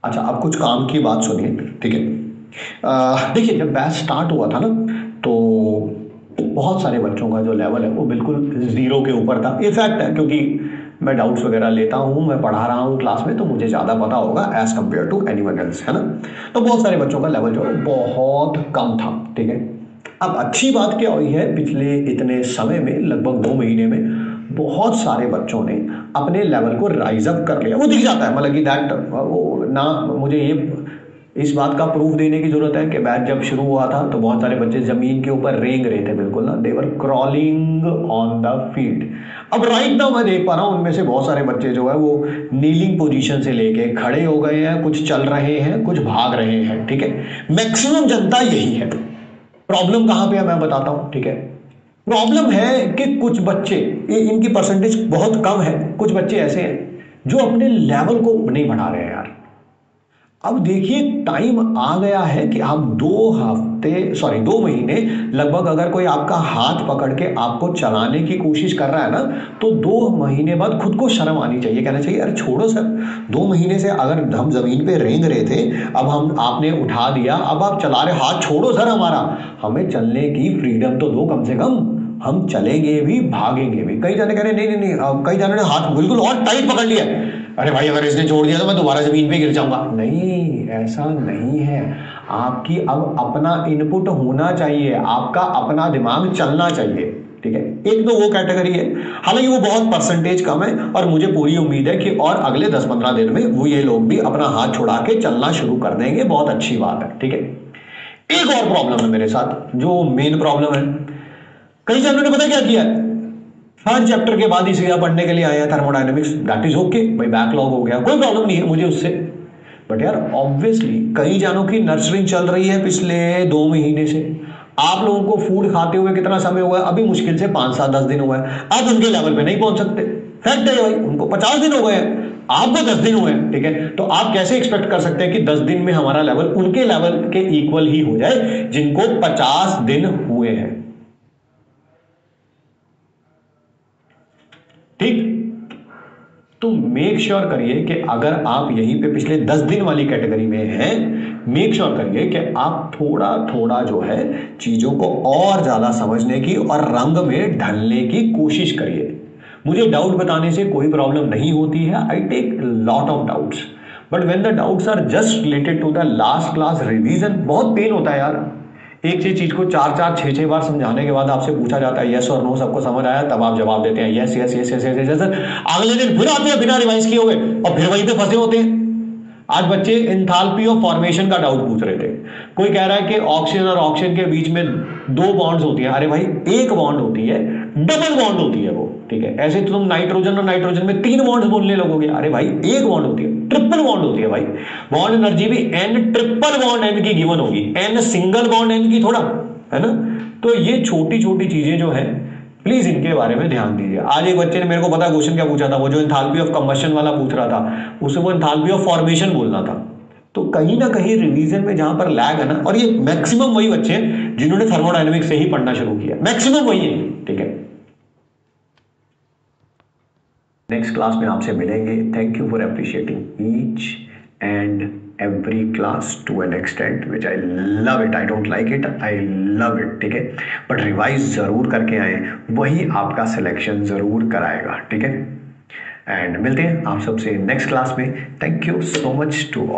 अच्छा, अब कुछ काम की बात सुनिए, ठीक है? देखिए, जब बैच स्टार्ट हुआ था ना, तो बहुत सारे बच्चों का जो लेवल है वो बिल्कुल ज़ीरो के ऊपर था। ये फैक्ट है, क्योंकि मैं डाउट्स वगैरह लेता हूँ, मैं पढ़ा रहा हूँ क्लास में, तो मुझे ज़्यादा पता होगा as compare to anyone else, है ना? तो बहुत सारे बच्चों का लेवल जो है वो बहुत कम था, ठीक है? अब अच्छी बात क्या हुई है, पिछले इतने समय में, लगभग 2 महीने में, बहुत सारे बच्चों ने अपने लेवल को राइज़ अप कर लिया। वो दिख जाता है, मतलब कि दैट वो ना, मुझे ये इस बात का प्रूफ देने की ज़रूरत है कि बैच जब शुरू हुआ था तो बहुत सारे बच्चे ज़मीन के ऊपर रेंग रहे थे, बिल्कुल ना, दे वर क्रॉलिंग ऑन द फील्ड। अब राइट नाउ मैं देख पा रहा हूँ उनमें से बहुत सारे बच्चे जो है वो नीलिंग पोजीशन से लेके खड़े हो गए हैं, कुछ चल रहे हैं, कुछ भाग रहे हैं, ठीक है? मैक्सिमम जनता यही है। प्रॉब्लम कहाँ पे है मैं बताता हूँ, ठीक है? प्रॉब्लम है कि कुछ बच्चे, इनकी परसेंटेज बहुत कम है, कुछ बच्चे ऐसे हैं जो अपने लेवल को नहीं बढ़ा रहे हैं यार। अब देखिए, टाइम आ गया है कि आप 2 महीने लगभग, अगर कोई आपका हाथ पकड़ के आपको चलाने की कोशिश कर रहा है ना, तो 2 महीने बाद खुद को शर्म आनी चाहिए, कहना चाहिए अरे छोड़ो सर, 2 महीने से अगर हम जमीन पे रेंग रहे थे, अब हम आपने उठा दिया, अब आप चला रहे, हाथ छोड़ो सर हमारा, हमें चलने की फ्रीडम तो दो कम से कम। हम चलेंगे भी, भागेंगे भी। कई जाने कह रहे नहीं नहीं नहीं, कई जाने ने हाथ बिल्कुल और टाइट पकड़ लिया, अरे भाई अगर इसने छोड़ दिया तो मैं दोबारा जमीन पे गिर जाऊंगा। नहीं, ऐसा नहीं है। आपकी अब अपना इनपुट होना चाहिए, आपका अपना दिमाग चलना चाहिए, ठीक है? एक तो वो कैटेगरी है, हालांकि वो बहुत परसेंटेज कम है, और मुझे पूरी उम्मीद है कि और अगले 10-15 दिन में वो ये लोग भी अपना हाथ छुड़ा के चलना शुरू कर देंगे। बहुत अच्छी बात है, ठीक है? एक और प्रॉब्लम है मेरे साथ, जो मेन प्रॉब्लम है, कई जनों ने पता क्या किया है, हर चैप्टर के बाद ही सीधा पढ़ने के लिए आए हैं थर्मोडायनेमिक्स, दैट इज ओके भाई, बैकलॉग हो गया, कोई प्रॉब्लम नहीं है मुझे उससे। बट यार ऑब्वियसली कई जानों की नर्सरिंग चल रही है पिछले 2 महीने से। आप लोगों को फूड खाते हुए कितना समय हुआ है? अभी मुश्किल से 5-7-10 दिन हुआ है। आप उनके लेवल पे नहीं पहुंच सकते, फैक्ट है भाई, उनको 50 दिन हो गए हैं, आपको 10 दिन हुए हैं, ठीक है? तो आप कैसे एक्सपेक्ट कर सकते हैं कि 10 दिन में हमारा लेवल उनके लेवल के इक्वल ही हो जाए जिनको 50 दिन हुए हैं? ठीक? तो मेक श्योर करिए कि अगर आप यहीं पे पिछले 10 दिन वाली कैटेगरी में हैं, मेक श्योर करिए कि आप थोड़ा थोड़ा जो है चीजों को और ज्यादा समझने की और रंग में ढलने की कोशिश करिए। मुझे डाउट बताने से कोई प्रॉब्लम नहीं होती है, I take lot of doubts, but when the doubts are just related to the last class revision, बहुत पेन होता है यार। एक ही चीज को 4-4 6-6 बार समझाने के बाद आपसे पूछा जाता है यस और नो, सबको समझ आया, तब आप जवाब देते हैं yes yes yes yes yes yes. अगले दिन फिर आते हैं बिना रिवाइज किए हुए और फिर वहीं पे फंसे होते हैं। आज बच्चे एंथैल्पी ऑफ फॉर्मेशन का डाउट पूछ रहे थे। कोई कह रहा है कि ऑक्सीजन और ऑक्सीजन के बीच में 2 बॉन्ड्स होती है। अरे भाई, एक बॉन्ड होती है, डबल बॉन्ड होती है वो, ठीक है? ऐसे तो तुम नाइट्रोजन और नाइट्रोजन में 3 बॉन्ड्स बोलने लगोगे। अरे भाई, एक बॉन्ड होती है, ट्रिपल बॉन्ड होती है भाई। बॉन्ड एनर्जी भी एन ट्रिपल बॉन्ड एन की गिवन होगी, एन सिंगल बॉन्ड एन की थोड़ा, है ना? तो ये छोटी छोटी चीजें जो है, प्लीज इनके बारे में ध्यान दीजिए। आज एक बच्चे ने मेरे को पता क्वेश्चन क्या पूछा था, वो जो एंथैल्पी ऑफ कंबशन वाला पूछ रहा था, उसे वो एंथैल्पी ऑफ फॉर्मेशन बोलना था। तो कहीं ना कहीं रिवीजन में जहां पर लैग है ना, और ये मैक्सिमम वही बच्चे हैं जिन्होंने थर्मोडायनेमिक्स से ही पढ़ना शुरू किया, मैक्सिमम वही है, ठीक है? नेक्स्ट क्लास में आपसे मिलेंगे। Thank you for appreciating each and every class to an extent which I love it, I don't like it, I love it, ठीक है? बट रिवाइज जरूर करके आए, वही आपका सिलेक्शन जरूर कराएगा, ठीक है? एंड मिलते हैं आप सबसे नेक्स्ट क्लास में। Thank you so much to